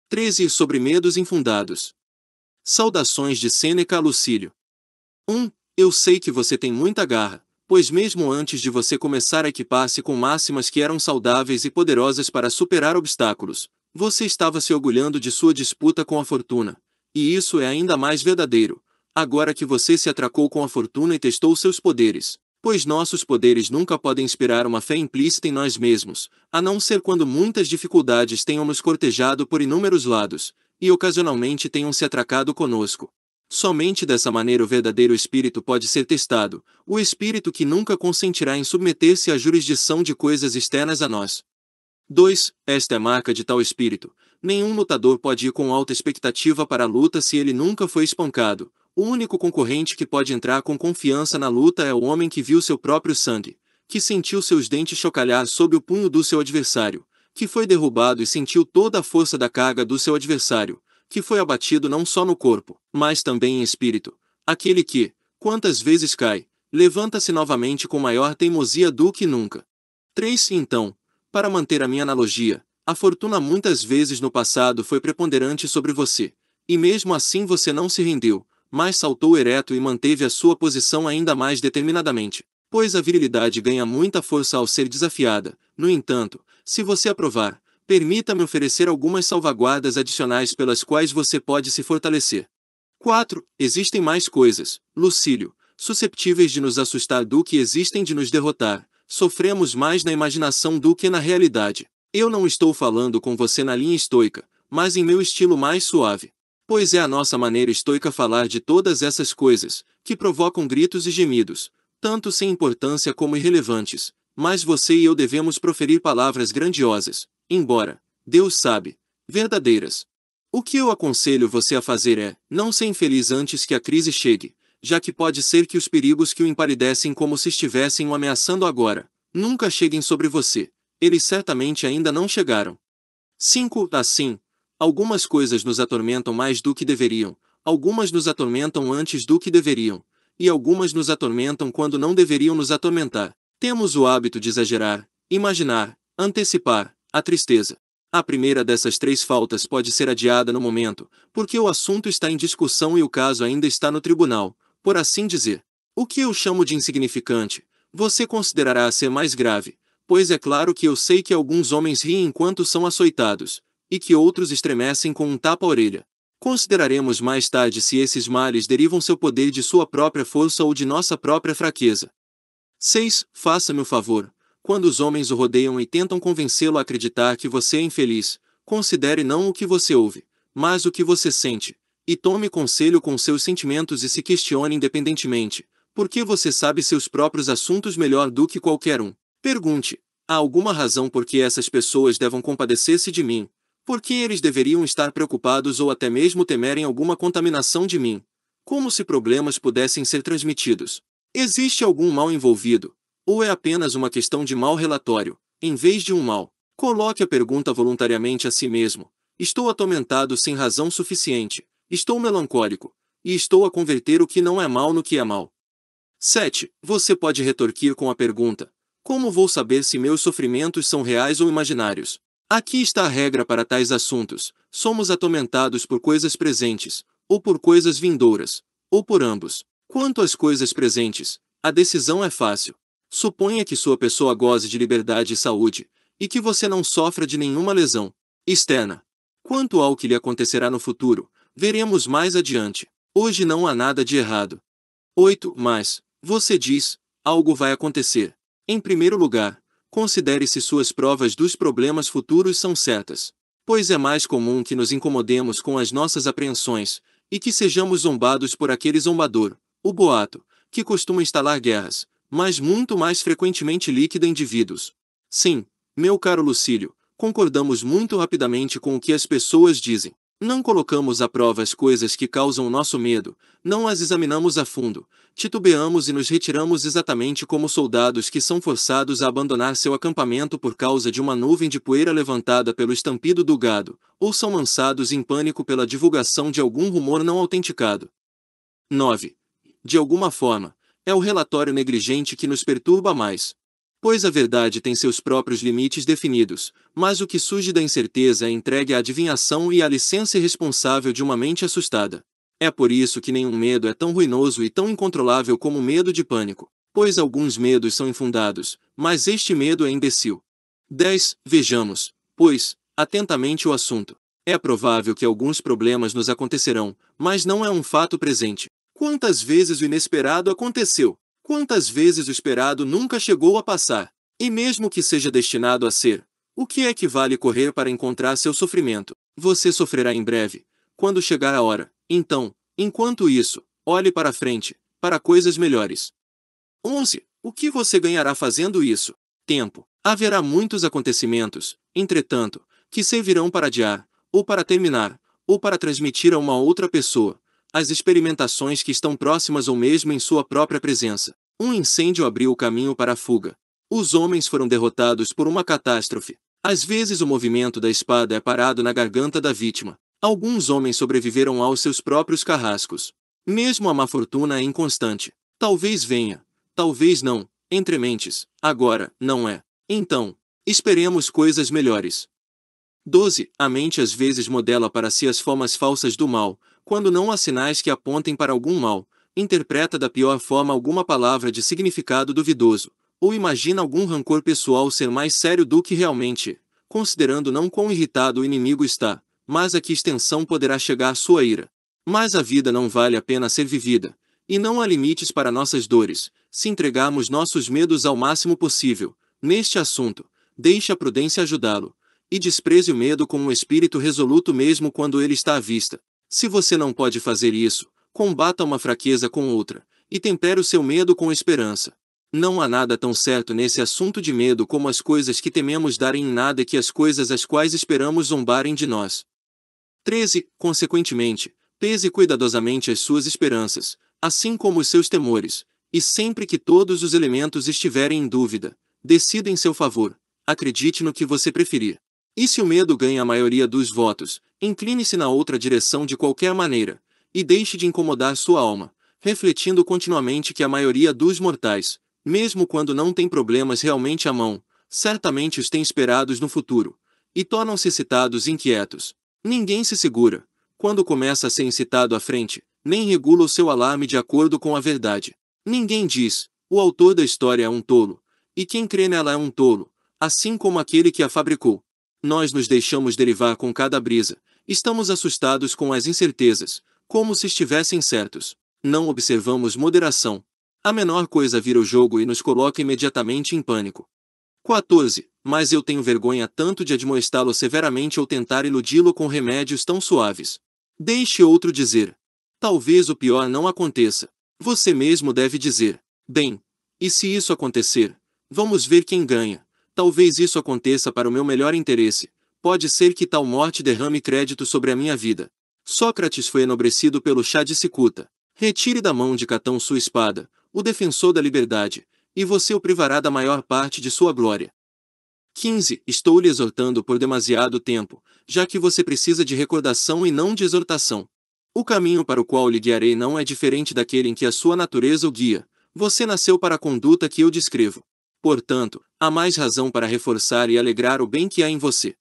13 Sobre medos infundados. Saudações de Sêneca a Lucílio. 1. Eu sei que você tem muita garra, pois mesmo antes de você começar a equipar-se com máximas que eram saudáveis e poderosas para superar obstáculos, você estava se orgulhando de sua disputa com a fortuna. E isso é ainda mais verdadeiro, agora que você se atracou com a fortuna e testou seus poderes. Pois nossos poderes nunca podem inspirar uma fé implícita em nós mesmos, a não ser quando muitas dificuldades tenham nos cortejado por inúmeros lados, e ocasionalmente tenham se atracado conosco. Somente dessa maneira o verdadeiro espírito pode ser testado, o espírito que nunca consentirá em submeter-se à jurisdição de coisas externas a nós. 2. Esta é a marca de tal espírito. Nenhum lutador pode ir com alta expectativa para a luta se ele nunca foi espancado. O único concorrente que pode entrar com confiança na luta é o homem que viu seu próprio sangue, que sentiu seus dentes chocalhar sobre o punho do seu adversário, que foi derrubado e sentiu toda a força da carga do seu adversário, que foi abatido não só no corpo, mas também em espírito. Aquele que, quantas vezes cai, levanta-se novamente com maior teimosia do que nunca. 3. Então, para manter a minha analogia, a fortuna muitas vezes no passado foi preponderante sobre você, e mesmo assim você não se rendeu, mas saltou ereto e manteve a sua posição ainda mais determinadamente, pois a virilidade ganha muita força ao ser desafiada. No entanto, se você aprovar, permita-me oferecer algumas salvaguardas adicionais pelas quais você pode se fortalecer. 4. Existem mais coisas, Lucílio, susceptíveis de nos assustar do que existem de nos derrotar. Sofremos mais na imaginação do que na realidade. Eu não estou falando com você na linha estoica, mas em meu estilo mais suave. Pois é a nossa maneira estoica falar de todas essas coisas, que provocam gritos e gemidos, tanto sem importância como irrelevantes, mas você e eu devemos proferir palavras grandiosas, embora, Deus sabe, verdadeiras. O que eu aconselho você a fazer é, não ser infeliz antes que a crise chegue, já que pode ser que os perigos que o empalidecem como se estivessem o ameaçando agora, nunca cheguem sobre você. Eles certamente ainda não chegaram. 5. Assim, algumas coisas nos atormentam mais do que deveriam, algumas nos atormentam antes do que deveriam, e algumas nos atormentam quando não deveriam nos atormentar. Temos o hábito de exagerar, imaginar, antecipar a tristeza. A primeira dessas três faltas pode ser adiada no momento, porque o assunto está em discussão e o caso ainda está no tribunal, por assim dizer. O que eu chamo de insignificante, você considerará ser mais grave, pois é claro que eu sei que alguns homens riem enquanto são açoitados, e que outros estremecem com um tapa-orelha. Consideraremos mais tarde se esses males derivam seu poder de sua própria força ou de nossa própria fraqueza. 6. Faça-me o favor. Quando os homens o rodeiam e tentam convencê-lo a acreditar que você é infeliz, considere não o que você ouve, mas o que você sente, e tome conselho com seus sentimentos e se questione independentemente, porque você sabe seus próprios assuntos melhor do que qualquer um. Pergunte: há alguma razão por que essas pessoas devam compadecer-se de mim? Por que eles deveriam estar preocupados ou até mesmo temerem alguma contaminação de mim? Como se problemas pudessem ser transmitidos? Existe algum mal envolvido? Ou é apenas uma questão de mau relatório, em vez de um mal? Coloque a pergunta voluntariamente a si mesmo. Estou atormentado sem razão suficiente. Estou melancólico. E estou a converter o que não é mal no que é mal. 7. Você pode retorquir com a pergunta: como vou saber se meus sofrimentos são reais ou imaginários? Aqui está a regra para tais assuntos. Somos atormentados por coisas presentes, ou por coisas vindouras, ou por ambos. Quanto às coisas presentes, a decisão é fácil. Suponha que sua pessoa goze de liberdade e saúde, e que você não sofra de nenhuma lesão externa. Quanto ao que lhe acontecerá no futuro, veremos mais adiante. Hoje não há nada de errado. 8. Mas, você diz, algo vai acontecer. Em primeiro lugar, considere se suas provas dos problemas futuros são certas. Pois é mais comum que nos incomodemos com as nossas apreensões, e que sejamos zombados por aquele zombador, o boato, que costuma instalar guerras, mas muito mais frequentemente liquida indivíduos. Sim, meu caro Lucílio, concordamos muito rapidamente com o que as pessoas dizem. Não colocamos à prova as coisas que causam nosso medo, não as examinamos a fundo, titubeamos e nos retiramos exatamente como soldados que são forçados a abandonar seu acampamento por causa de uma nuvem de poeira levantada pelo estampido do gado, ou são lançados em pânico pela divulgação de algum rumor não autenticado. 9. De alguma forma, é o relatório negligente que nos perturba mais. Pois a verdade tem seus próprios limites definidos, mas o que surge da incerteza é entregue à adivinhação e à licença irresponsável de uma mente assustada. É por isso que nenhum medo é tão ruinoso e tão incontrolável como o medo de pânico, pois alguns medos são infundados, mas este medo é imbecil. 10. Vejamos, pois, atentamente o assunto. É provável que alguns problemas nos acontecerão, mas não é um fato presente. Quantas vezes o inesperado aconteceu? Quantas vezes o esperado nunca chegou a passar? E mesmo que seja destinado a ser, o que é que vale correr para encontrar seu sofrimento? Você sofrerá em breve, quando chegar a hora. Então, enquanto isso, olhe para frente, para coisas melhores. 11. O que você ganhará fazendo isso? Tempo. Haverá muitos acontecimentos, entretanto, que servirão para adiar, ou para terminar, ou para transmitir a uma outra pessoa as experimentações que estão próximas ou mesmo em sua própria presença. Um incêndio abriu o caminho para a fuga. Os homens foram derrotados por uma catástrofe. Às vezes o movimento da espada é parado na garganta da vítima. Alguns homens sobreviveram aos seus próprios carrascos. Mesmo a má fortuna é inconstante. Talvez venha, talvez não, entre mentes, agora, não é. Então, esperemos coisas melhores. 12. A mente às vezes modela para si as formas falsas do mal, quando não há sinais que apontem para algum mal, interpreta da pior forma alguma palavra de significado duvidoso, ou imagina algum rancor pessoal ser mais sério do que realmente é, considerando não quão irritado o inimigo está, mas a que extensão poderá chegar sua ira. Mas a vida não vale a pena ser vivida, e não há limites para nossas dores, se entregarmos nossos medos ao máximo possível. Neste assunto, deixe a prudência ajudá-lo, e despreze o medo com um espírito resoluto mesmo quando ele está à vista. Se você não pode fazer isso, combata uma fraqueza com outra, e tempere o seu medo com esperança. Não há nada tão certo nesse assunto de medo como as coisas que tememos darem em nada que as coisas às quais esperamos zombarem de nós. 13. Consequentemente, pese cuidadosamente as suas esperanças, assim como os seus temores, e sempre que todos os elementos estiverem em dúvida, decida em seu favor, acredite no que você preferir. E se o medo ganha a maioria dos votos, incline-se na outra direção de qualquer maneira, e deixe de incomodar sua alma, refletindo continuamente que a maioria dos mortais, mesmo quando não tem problemas realmente à mão, certamente os tem esperados no futuro, e tornam-se excitados e inquietos. Ninguém se segura, quando começa a ser incitado à frente, nem regula o seu alarme de acordo com a verdade. Ninguém diz, o autor da história é um tolo, e quem crê nela é um tolo, assim como aquele que a fabricou. Nós nos deixamos derivar com cada brisa, estamos assustados com as incertezas, como se estivessem certos. Não observamos moderação. A menor coisa vira o jogo e nos coloca imediatamente em pânico. 14. Mas eu tenho vergonha tanto de admoestá-lo severamente ou tentar iludi-lo com remédios tão suaves. Deixe outro dizer. Talvez o pior não aconteça. Você mesmo deve dizer. Bem, e se isso acontecer? Vamos ver quem ganha. Talvez isso aconteça para o meu melhor interesse. Pode ser que tal morte derrame crédito sobre a minha vida. Sócrates foi enobrecido pelo chá de cicuta. Retire da mão de Catão sua espada, o defensor da liberdade, e você o privará da maior parte de sua glória. 15. Estou lhe exortando por demasiado tempo, já que você precisa de recordação e não de exortação. O caminho para o qual lhe guiarei não é diferente daquele em que a sua natureza o guia. Você nasceu para a conduta que eu descrevo. Portanto, há mais razão para reforçar e alegrar o bem que há em você.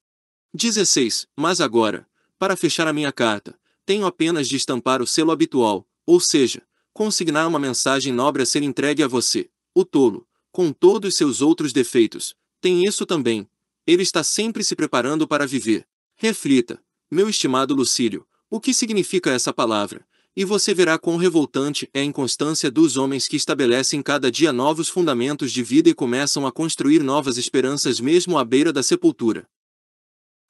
16. Mas agora, para fechar a minha carta, tenho apenas de estampar o selo habitual, ou seja, consignar uma mensagem nobre a ser entregue a você, o tolo, com todos seus outros defeitos. Tem isso também. Ele está sempre se preparando para viver. Reflita, meu estimado Lucílio, o que significa essa palavra, e você verá quão revoltante é a inconstância dos homens que estabelecem cada dia novos fundamentos de vida e começam a construir novas esperanças mesmo à beira da sepultura.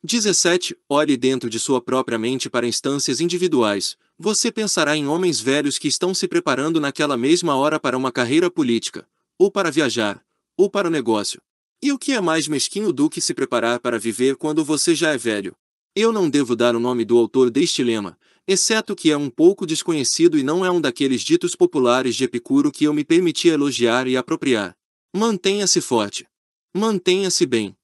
17. Olhe dentro de sua própria mente para instâncias individuais. Você pensará em homens velhos que estão se preparando naquela mesma hora para uma carreira política, ou para viajar, ou para o negócio. E o que é mais mesquinho do que se preparar para viver quando você já é velho? Eu não devo dar o nome do autor deste lema, exceto que é um pouco desconhecido e não é um daqueles ditos populares de Epicuro que eu me permiti elogiar e apropriar. Mantenha-se forte. Mantenha-se bem.